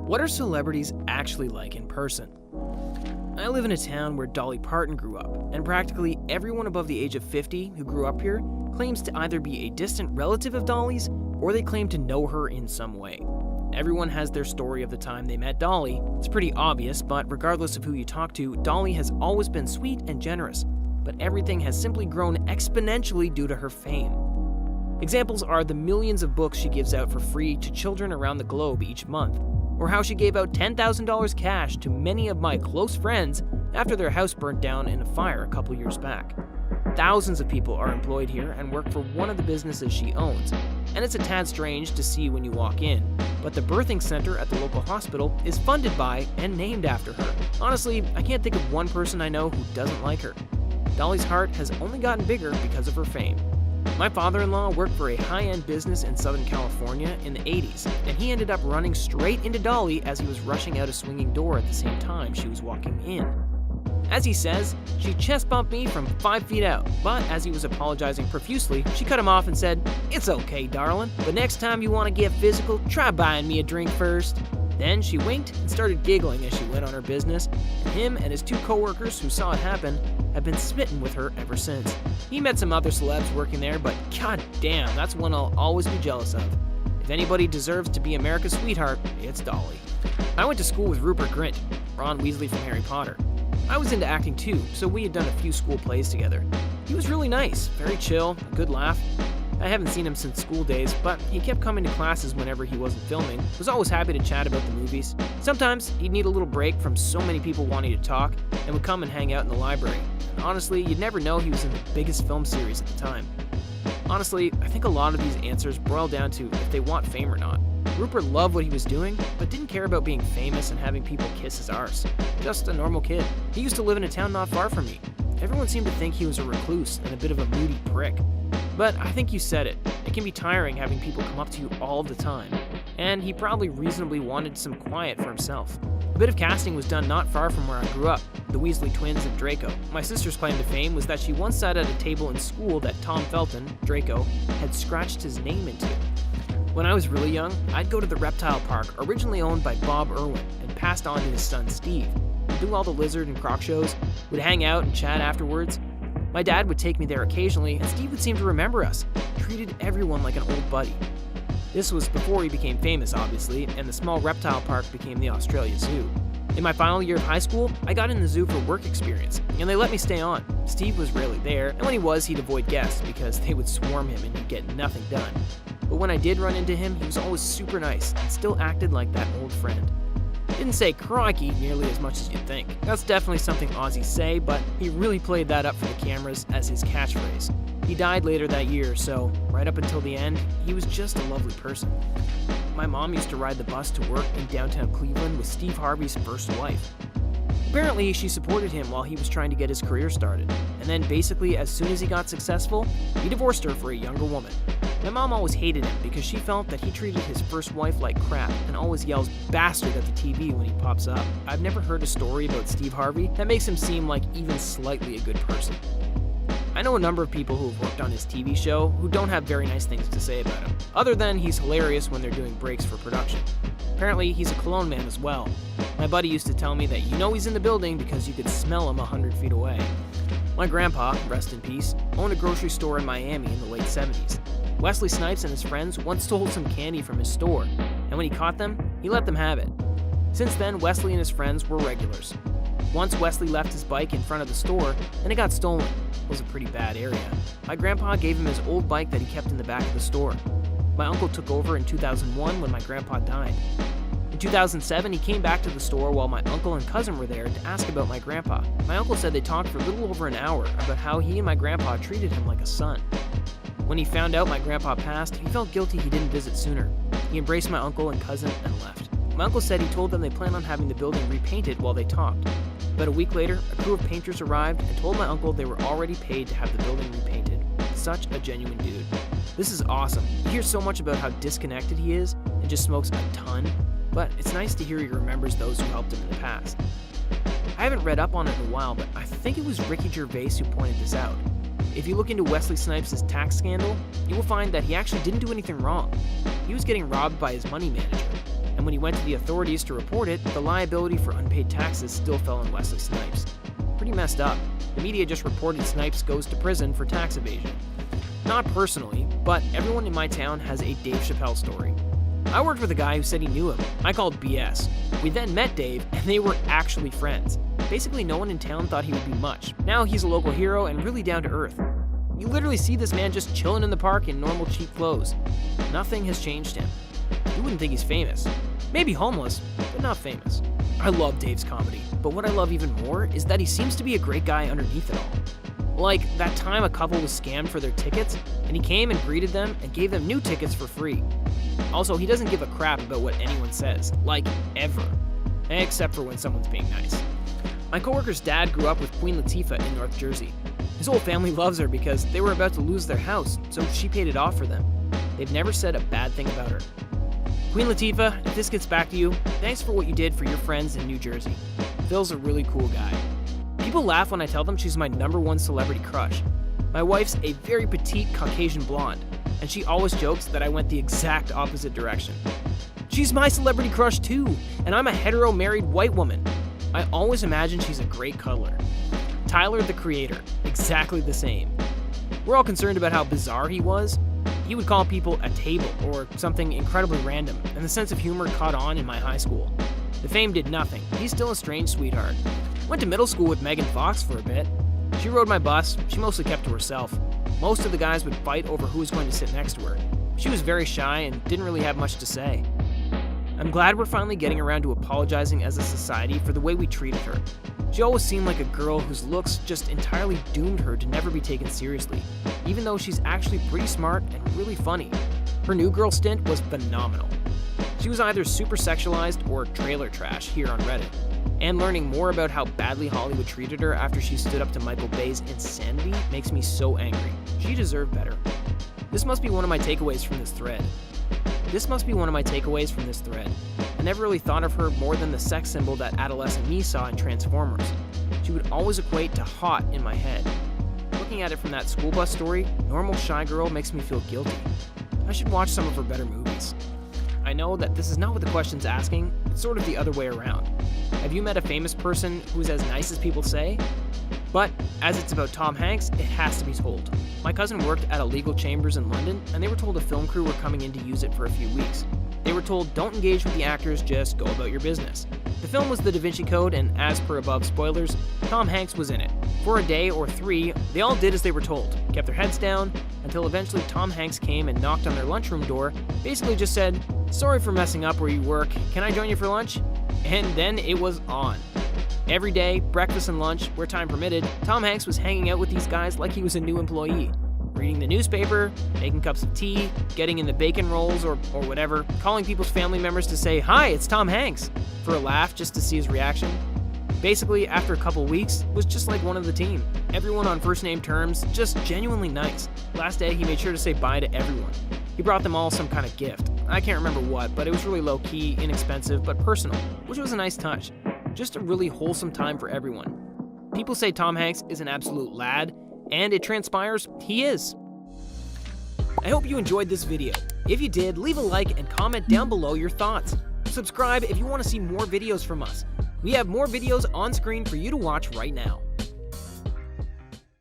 What are celebrities actually like in person? I live in a town where Dolly Parton grew up, and practically everyone above the age of 50 who grew up here claims to either be a distant relative of Dolly's or they claim to know her in some way. Everyone has their story of the time they met Dolly. It's pretty obvious, but regardless of who you talk to, Dolly has always been sweet and generous, but everything has simply grown exponentially due to her fame. Examples are the millions of books she gives out for free to children around the globe each month, or how she gave out $10,000 cash to many of my close friends after their house burnt down in a fire a couple years back. Thousands of people are employed here and work for one of the businesses she owns, and it's a tad strange to see when you walk in, but the birthing center at the local hospital is funded by and named after her. Honestly, I can't think of one person I know who doesn't like her. Dolly's heart has only gotten bigger because of her fame. My father-in-law worked for a high-end business in Southern California in the 80s, and he ended up running straight into Dolly as he was rushing out a swinging door at the same time she was walking in. As he says, she chest bumped me from 5 feet out, but as he was apologizing profusely, she cut him off and said, "It's okay, darling, but next time you want to get physical, try buying me a drink first." Then she winked and started giggling as she went on her business, and him and his 2 coworkers who saw it happen have been smitten with her ever since. He met some other celebs working there, but god damn, that's one I'll always be jealous of. If anybody deserves to be America's sweetheart, it's Dolly. I went to school with Rupert Grint, Ron Weasley from Harry Potter. I was into acting too, so we had done a few school plays together. He was really nice, very chill, a good laugh. I haven't seen him since school days, but he kept coming to classes whenever he wasn't filming, was always happy to chat about the movies. Sometimes he'd need a little break from so many people wanting to talk, and would come and hang out in the library. And honestly, you'd never know he was in the biggest film series at the time. Honestly, I think a lot of these answers boil down to if they want fame or not. Rupert loved what he was doing, but didn't care about being famous and having people kiss his arse. Just a normal kid. He used to live in a town not far from me. Everyone seemed to think he was a recluse and a bit of a moody prick. But I think you said it. It can be tiring having people come up to you all the time. And he probably reasonably wanted some quiet for himself. A bit of casting was done not far from where I grew up, the Weasley twins and Draco. My sister's claim to fame was that she once sat at a table in school that Tom Felton, Draco, had scratched his name into. When I was really young, I'd go to the reptile park originally owned by Bob Irwin and passed on to his son Steve. We'd do all the lizard and croc shows, would hang out and chat afterwards. My dad would take me there occasionally, and Steve would seem to remember us, treated everyone like an old buddy. This was before he became famous, obviously, and the small reptile park became the Australia Zoo. In my final year of high school, I got in the zoo for work experience, and they let me stay on. Steve was rarely there, and when he was, he'd avoid guests because they would swarm him and he'd get nothing done. But when I did run into him, he was always super nice and still acted like that old friend. Didn't say crikey nearly as much as you'd think. That's definitely something Aussies say, but he really played that up for the cameras as his catchphrase. He died later that year, so right up until the end, he was just a lovely person. My mom used to ride the bus to work in downtown Cleveland with Steve Harvey's first wife. Apparently, she supported him while he was trying to get his career started, and then basically as soon as he got successful, he divorced her for a younger woman. My mom always hated him because she felt that he treated his first wife like crap and always yells "bastard" at the TV when he pops up. I've never heard a story about Steve Harvey that makes him seem like even slightly a good person. I know a number of people who have worked on his TV show who don't have very nice things to say about him, other than he's hilarious when they're doing breaks for production. Apparently, he's a cologne man as well. My buddy used to tell me that you know he's in the building because you could smell him 100 feet away. My grandpa, rest in peace, owned a grocery store in Miami in the late 70s. Wesley Snipes and his friends once stole some candy from his store, and when he caught them, he let them have it. Since then, Wesley and his friends were regulars. Once Wesley left his bike in front of the store, and it got stolen. It was a pretty bad area. My grandpa gave him his old bike that he kept in the back of the store. My uncle took over in 2001 when my grandpa died. In 2007, he came back to the store while my uncle and cousin were there to ask about my grandpa. My uncle said they talked for a little over an hour about how he and my grandpa treated him like a son. When he found out my grandpa passed, he felt guilty he didn't visit sooner. He embraced my uncle and cousin and left. My uncle said he told them they planned on having the building repainted while they talked. But a week later, a crew of painters arrived and told my uncle they were already paid to have the building repainted. Such a genuine dude. This is awesome. You hear so much about how disconnected he is and just smokes a ton, but it's nice to hear he remembers those who helped him in the past. I haven't read up on it in a while, but I think it was Ricky Gervais who pointed this out. If you look into Wesley Snipes' tax scandal, you will find that he actually didn't do anything wrong. He was getting robbed by his money manager. And when he went to the authorities to report it, the liability for unpaid taxes still fell on Wesley Snipes. Pretty messed up. The media just reported Snipes goes to prison for tax evasion. Not personally, but everyone in my town has a Dave Chappelle story. I worked with a guy who said he knew him. I called BS. We then met Dave, and they were actually friends. Basically, no one in town thought he would be much. Now he's a local hero and really down to earth. You literally see this man just chilling in the park in normal cheap clothes. Nothing has changed him. You wouldn't think he's famous. Maybe homeless, but not famous. I love Dave's comedy, but what I love even more is that he seems to be a great guy underneath it all. Like that time a couple was scammed for their tickets, and he came and greeted them and gave them new tickets for free. Also, he doesn't give a crap about what anyone says, like ever, except for when someone's being nice. My coworker's dad grew up with Queen Latifah in North Jersey. His whole family loves her because they were about to lose their house, so she paid it off for them. They've never said a bad thing about her. Queen Latifah, if this gets back to you, thanks for what you did for your friends in New Jersey. Phil's a really cool guy. People laugh when I tell them she's my #1 celebrity crush. My wife's a very petite Caucasian blonde, and she always jokes that I went the exact opposite direction. She's my celebrity crush too, and I'm a hetero married white woman. I always imagine she's a great cuddler. Tyler, the creator, exactly the same. We're all concerned about how bizarre he was. He would call people a table or something incredibly random, and the sense of humor caught on in my high school. The fame did nothing. He's still a strange sweetheart. Went to middle school with Megan Fox for a bit. She rode my bus. She mostly kept to herself. Most of the guys would fight over who was going to sit next to her. She was very shy and didn't really have much to say. I'm glad we're finally getting around to apologizing as a society for the way we treated her. She always seemed like a girl whose looks just entirely doomed her to never be taken seriously, even though she's actually pretty smart and really funny. Her New Girl stint was phenomenal. She was either super sexualized or trailer trash here on Reddit, and learning more about how badly Hollywood treated her after she stood up to Michael Bay's insanity makes me so angry. She deserved better. This must be one of my takeaways from this thread. I never really thought of her more than the sex symbol that adolescent me saw in Transformers. She would always equate to hot in my head. Looking at it from that school bus story, normal shy girl makes me feel guilty. I should watch some of her better movies. I know that this is not what the question's asking, it's sort of the other way around. Have you met a famous person who's as nice as people say? But, as it's about Tom Hanks, it has to be told. My cousin worked at a legal chambers in London, and they were told a film crew were coming in to use it for a few weeks. They were told, don't engage with the actors, just go about your business. The film was The Da Vinci Code, and as per above spoilers, Tom Hanks was in it. For a day or 3, they all did as they were told, kept their heads down, until eventually Tom Hanks came and knocked on their lunchroom door, basically just said, sorry for messing up where you work, can I join you for lunch? And then it was on. Every day, breakfast and lunch, where time permitted, Tom Hanks was hanging out with these guys like he was a new employee. Reading the newspaper, making cups of tea, getting in the bacon rolls or whatever, calling people's family members to say, hi, it's Tom Hanks, for a laugh just to see his reaction. Basically, after a couple weeks, was just like one of the team. Everyone on first name terms, just genuinely nice. Last day, he made sure to say bye to everyone. He brought them all some kind of gift. I can't remember what, but it was really low-key, inexpensive, but personal, which was a nice touch. Just a really wholesome time for everyone. People say Tom Hanks is an absolute lad, and it transpires he is. I hope you enjoyed this video. If you did, leave a like and comment down below your thoughts. Subscribe if you want to see more videos from us. We have more videos on screen for you to watch right now.